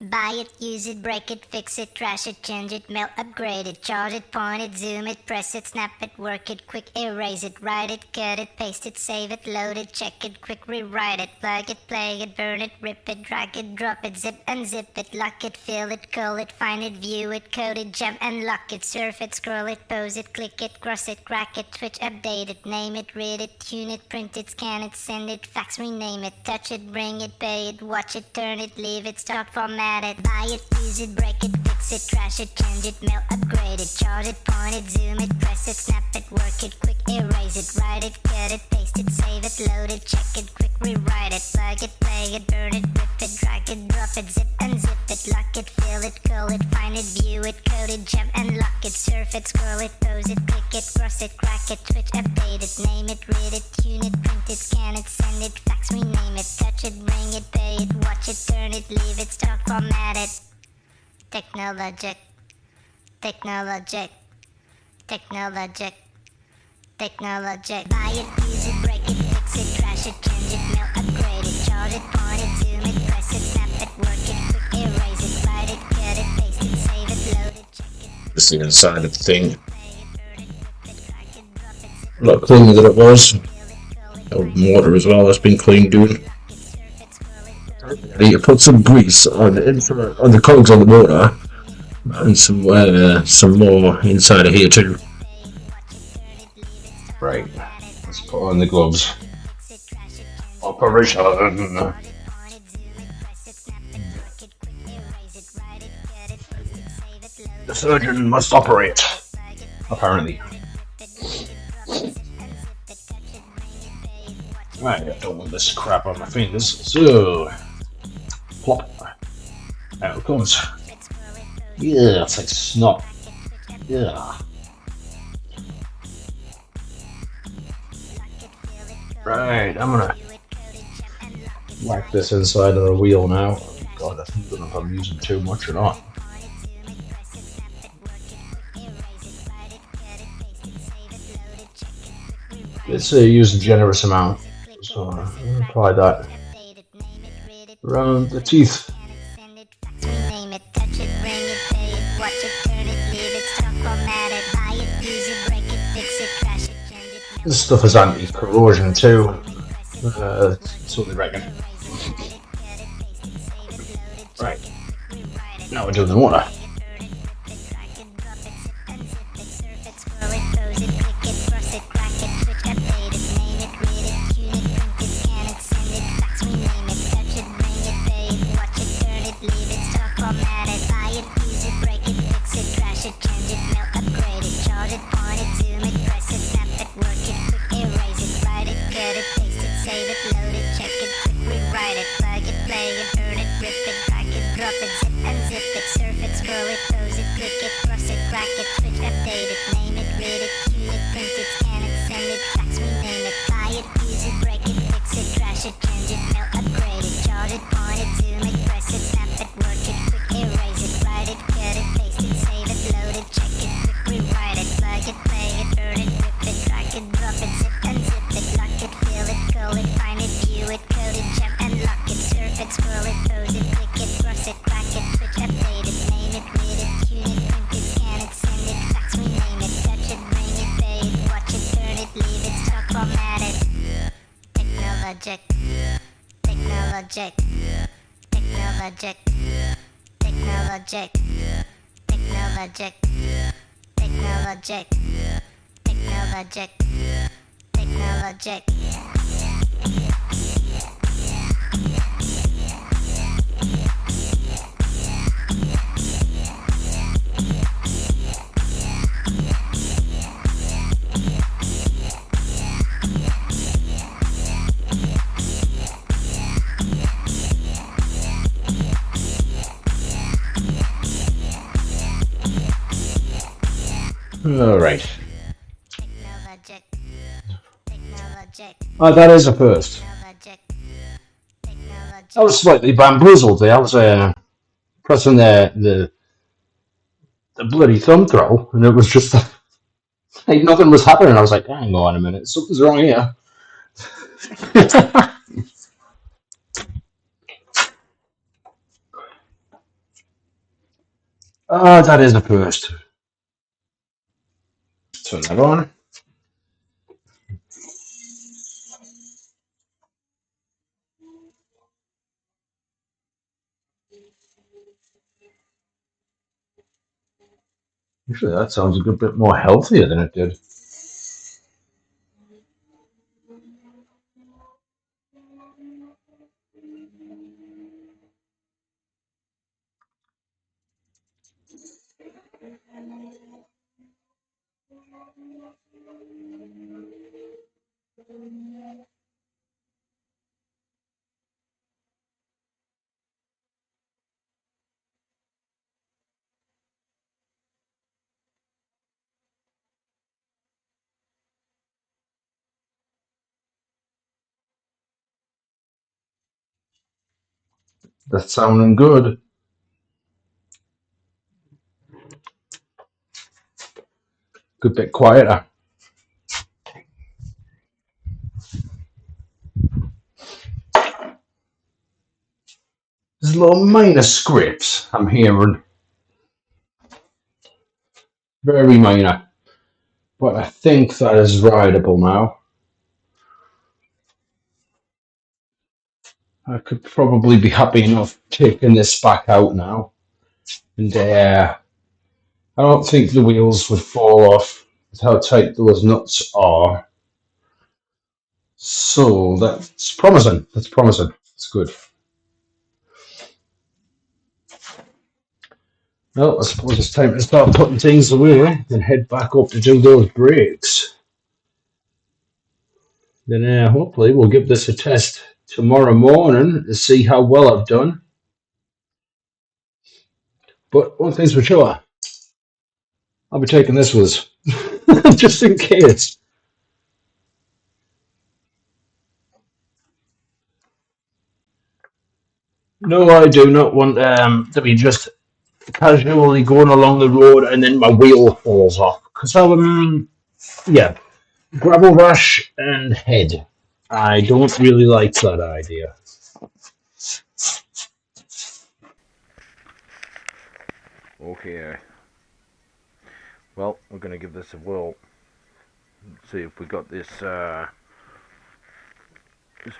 Buy it, use it, break it, fix it, trash it, change it, mail, upgrade it, charge it, point it, zoom it, press it, snap it, work it, quick erase it, write it, cut it, paste it, save it, load it, check it, quick rewrite it, plug it, play it, burn it, rip it, drag it, drop it, zip unzip it, lock it, fill it, call it, find it, view it, code it, jump and lock it, surf it, scroll it, pose it, click it, cross it, crack it, switch, update it, name it, read it, tune it, print it, scan it, send it, fax, rename it, touch it, bring it, pay it, watch it, turn it, leave it, start, format it, buy it, use it, break it, fix it, trash it, change it, mail, upgrade it, charge it, point it, zoom it, press it, snap it, work it, quick erase it, write it, cut it, paste it, save it, load it, check it, quick rewrite it, plug it, play it, burn it, rip it, drag it, drop it, zip unzip it, lock it, fill it, call it, find it, view it, code it, jump and lock it, surf it, scroll it, pose it, click it, cross it, crack it, switch, update it, name it, read it, tune it, print it, scan it, send it, fax, rename it, touch it, bring it, pay it, watch it, turn it, leave it, start, format it. Technologic, technologic, technologic, technologic. Buy it, use it, break it, fix it, trash it, change it, mail, upgrade it, charge it, point it, zoom it, press it, snap it, work it, quick erase it, write it, cut it, paste it, save it, load it, check it. Just the inside of the thing. A lot cleaner than it was. Water as well, that's been cleaned doing. You put some grease on the cogs on the motor and some more inside of here too. Right, let's put on the gloves. Operation. The surgeon must operate. Apparently. Right, I don't want this crap on my fingers, so plop. Out it comes. Yeah, it's like snot. Yeah. Right, I'm gonna whack this inside of the wheel now. God, I don't know if I'm using too much or not. Let's use a generous amount. So apply that around the teeth. This stuff is anti-corrosion too. That's what they reckon. Right. Now we're doing the water. Technologic, technologic, technologic, technologic, technologic, technologic, technologic. All right. Oh, that is a first. I was slightly bamboozled there. I was pressing the bloody thumb throw, and it was just like nothing was happening. I was like, hang on a minute, something's wrong here. Ah, that is the first. Turn that on. Actually, that sounds a good bit more healthier than it did. That's sounding good. Good bit quieter. There's little minor scripts I'm hearing. Very minor. But I think that is rideable now. I could probably be happy enough taking this back out now. And I don't think the wheels would fall off with how tight those nuts are. So that's promising. That's promising. It's good. Well, I suppose it's time to start putting things away and head back up to do those brakes. Then hopefully we'll give this a test tomorrow morning to see how well I've done. But one thing's for sure, I'll be taking this with us, just in case. No, I do not want to be just casually going along the road and then my wheel falls off. Because yeah, gravel rash and head. I don't really like that idea. Okay, well, we're going to give this a whirl. See if we got this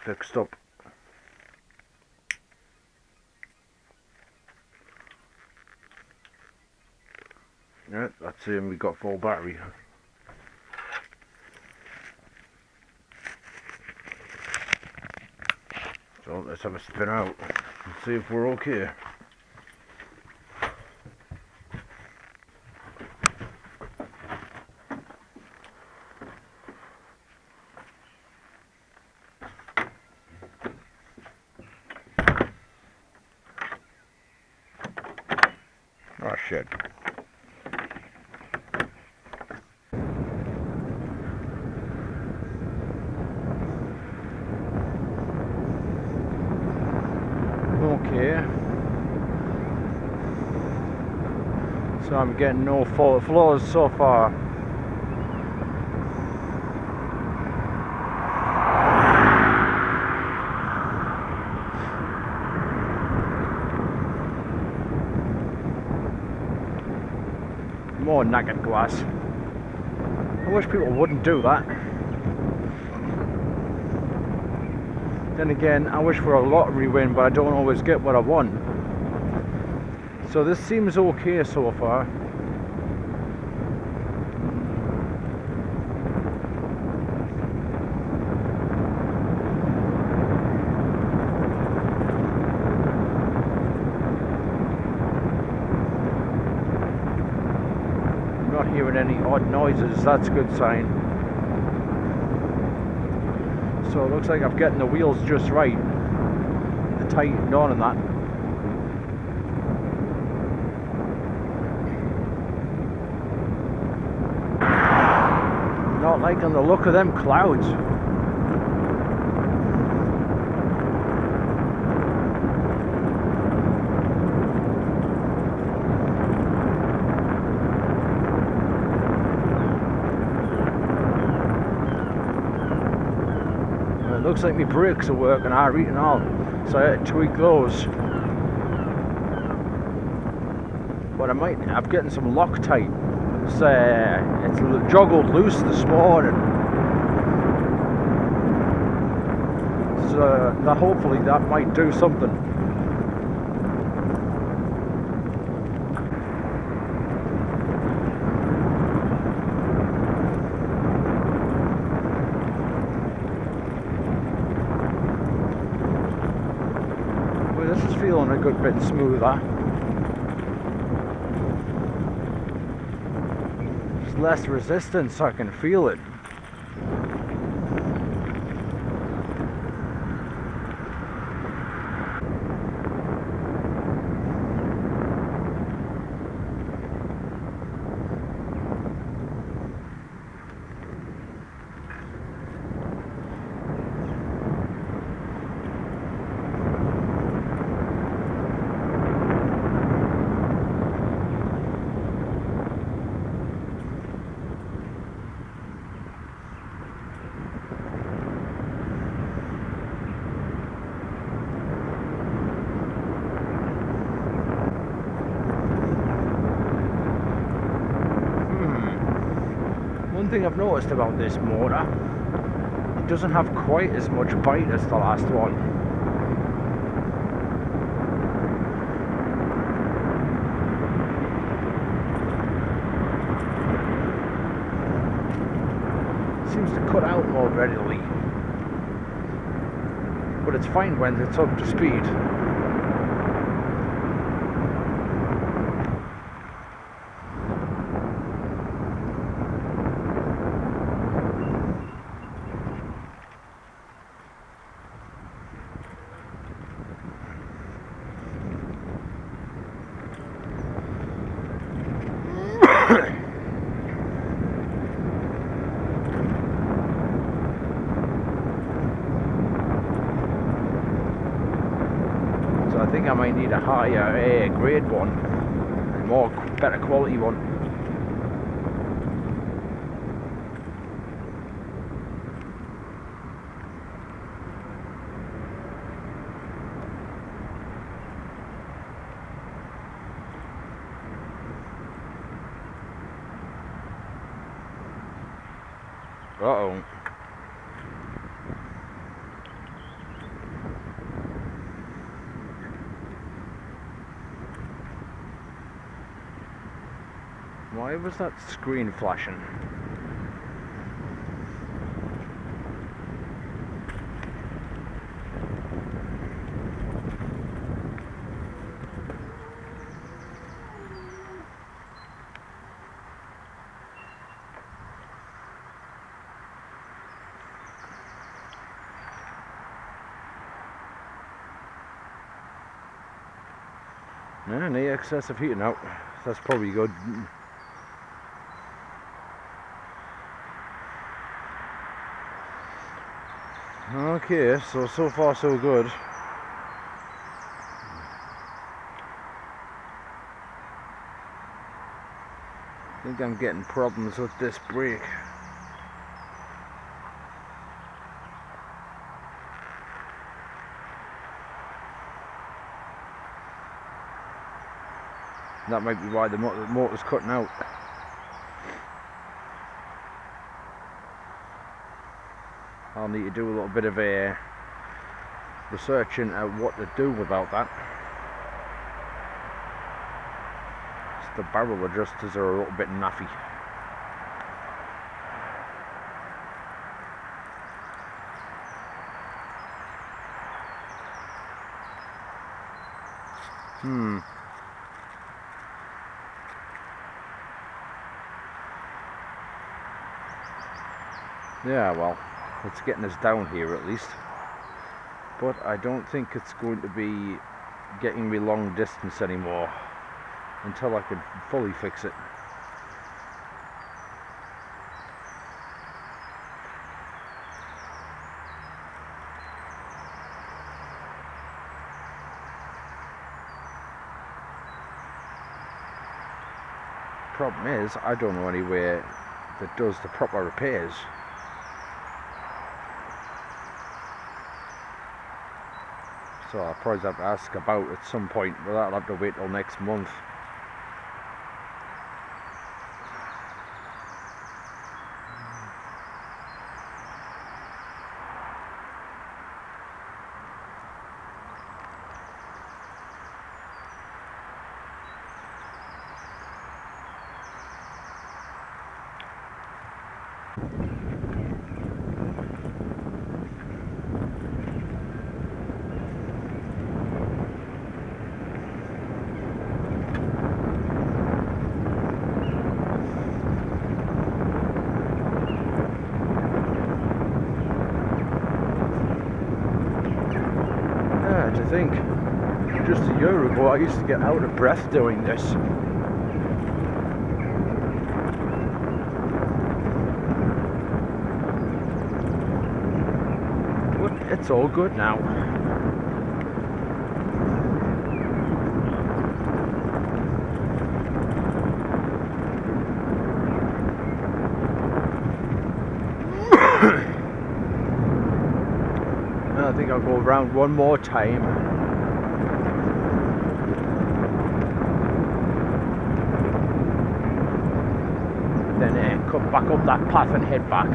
fixed up. Right, that's saying we got full battery. So let's have a spin out and see if we're okay. Oh shit. Okay. So I'm getting no fault flaws so far. More naked glass. I wish people wouldn't do that. Then again, I wish for a lottery win, but I don't always get what I want. So this seems okay so far. I'm not hearing any odd noises, that's a good sign. So it looks like I'm getting the wheels just right. The tightened on and that. Not liking the look of them clouds. It looks like my brakes are working alright and all, so I had to tweak those. but I'm getting some Loctite. It's joggled loose this morning. So hopefully that might do something. Well, this is feeling a good bit smoother. There's less resistance, I can feel it. One thing I've noticed about this motor, it doesn't have quite as much bite as the last one. It seems to cut out more readily, but it's fine when it's up to speed. So I think I might need a higher grade one, a better quality one. Uh-oh. Why was that screen flashing? Yeah, no excessive heating out. That's probably good. Okay, so far so good. I think I'm getting problems with this brake. That might be why the motor's cutting out. I'll need to do a little bit of research into what to do about that. The barrel adjusters are a little bit naffy. Yeah, well, it's getting us down here at least. But I don't think it's going to be getting me long distance anymore until I can fully fix it. Problem is, I don't know anywhere that does the proper repairs. So I'll probably have to ask about at some point, but that'll have to wait till next month. To think, just a year ago I used to get out of breath doing this. But it's all good now. I think I'll go around one more time. Then come back up that path and head back.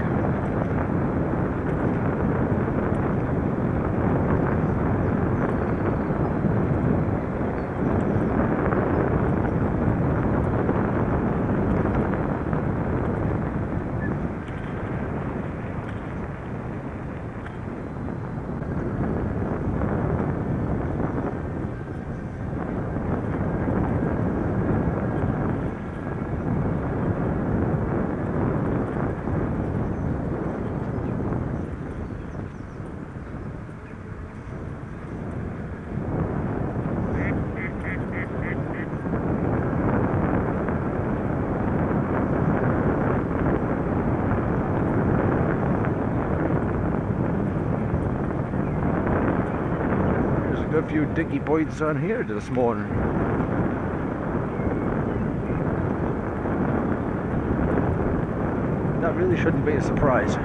A few dicky bites on here this morning. That really shouldn't be a surprise.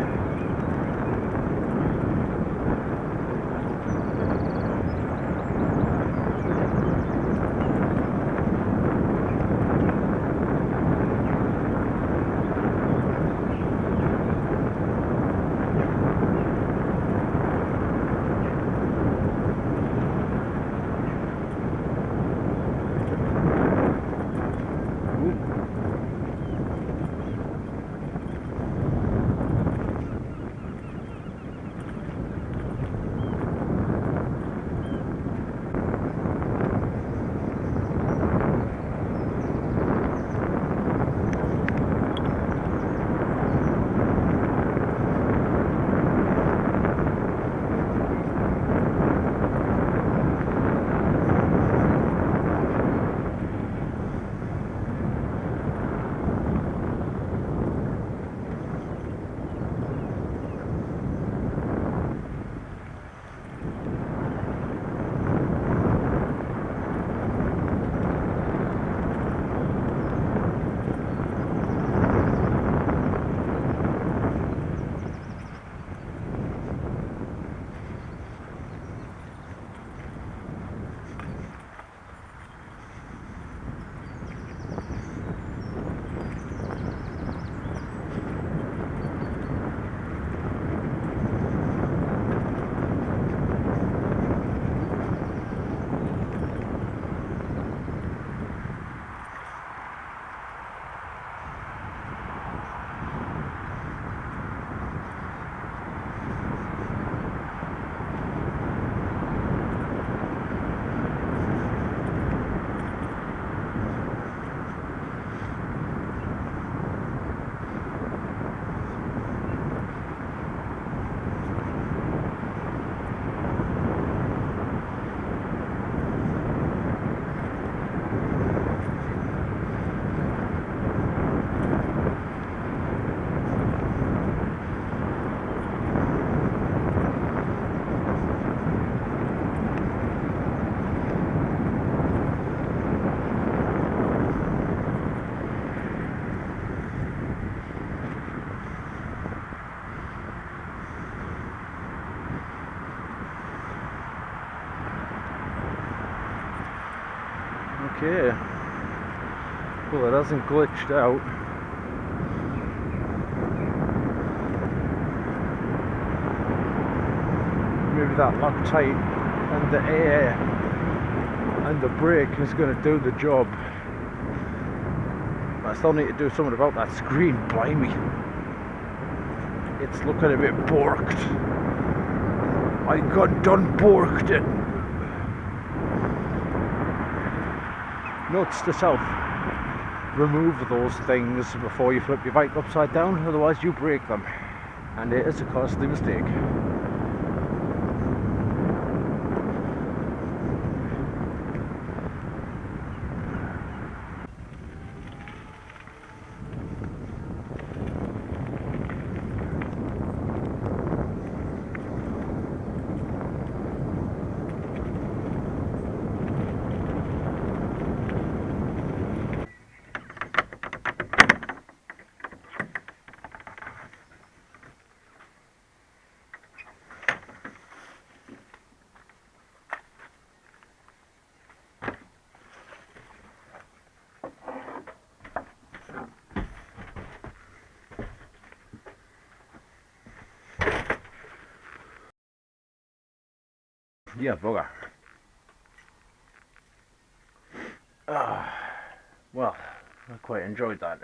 Okay. Well, it hasn't glitched out. Maybe that Loctite and the air and the brake is going to do the job. I still need to do something about that screen, blimey. It's looking a bit borked. I got done borked it. Notes to self. Remove those things before you flip your bike upside down, otherwise you break them. And it is a costly mistake. Yeah, bugger. Well, I quite enjoyed that.